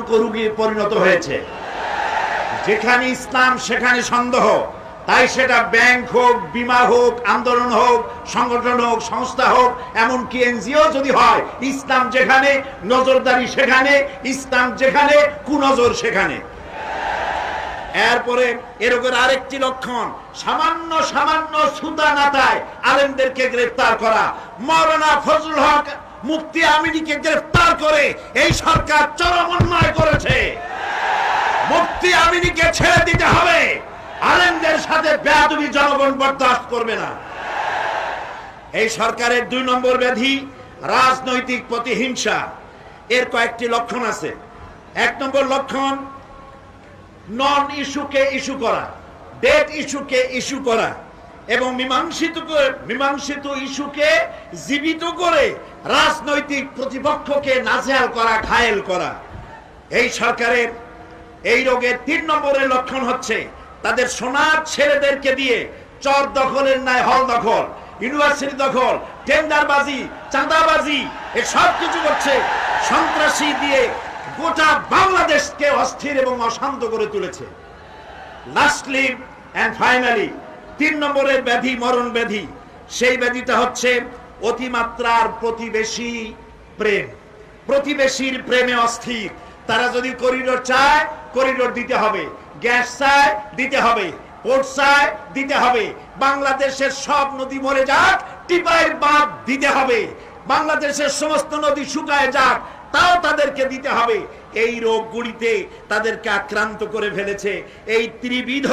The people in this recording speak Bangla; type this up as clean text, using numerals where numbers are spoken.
মারাত্মক রোগে পরিণত হয়েছে। যেখানে ইসলাম সেখানে সন্দেহ, তাই সেটা ব্যাংক হোক, বিমা হোক, আন্দোলন হোক, সংগঠন হোক, সংস্থা হোক, এমনকি এনজিও যদি হয়, ইসলাম যেখানে নজরদারি সেখানে, ইসলাম যেখানে কুনজর সেখানে। এরপরে এরকম আরেকটি লক্ষণ, সামান্য সামান্য সুতা নাতায় আলেমদেরকে গ্রেফতার করা। মাওলানা ফজলুল হক মুফতি আমিনীকে গ্রেফতার করে এই সরকার চরম অন্যায় করেছে। মুফতি আমিনীকে ছেড়ে দিতে হবে। আলেমদের সাথে বেয়াদবি জনগণ বরদাস্ত করবে না। এই সরকারের 2 নম্বর ব্যাধি রাজনৈতিক প্রতিহিংসা। এর কয়েকটি লক্ষণ আছে। 1 নম্বর লক্ষণ, নন ইস্যুকে ইস্যু করা, ডেট ইস্যুকে ইস্যু করা এবং মীমাংসিত ইস্যুকে জীবিত করে রাজনৈতিক প্রতিপক্ষকে নাজেহাল করা, ঘায়েল করা। এই সরকারের এই রোগের 3 নম্বরের লক্ষণ হচ্ছে তাদের সোনার ছেলেদেরকে দিয়ে চর দখলের ন্যায় হল দখল, ইউনিভার্সিটি দখল, টেন্ডারবাজি, চাঁদাবাজি, এসব কিছু করছে। সন্ত্রাসী দিয়ে গোটা বাংলাদেশকে অস্থির এবং অশান্ত করে তুলেছে। লাস্টলি এন্ড ফাইনালি 3 নম্বরের ব্যাধি, মরণ ব্যাধি। সেই ব্যাধিটা হচ্ছে অতিমাত্রার প্রতিবেশী প্রেম। প্রতিবেশীর প্রেমে অস্থির। তারা যদি করিডোর চায়, করিডোর দিতে হবে, গ্যাস চায় দিতে হবে, পোর্ট চায় দিতে হবে, বাংলাদেশের সব নদী মরে যাক, টিপাইয়ের বাঁধ দিতে হবে, বাংলাদেশের সমস্ত নদী শুকায় যাক, তাও তাদেরকে দিতে হবে। এই রোগগুলিতে তাদেরকে আক্রান্ত করে ফেলেছে এই ত্রিবিধ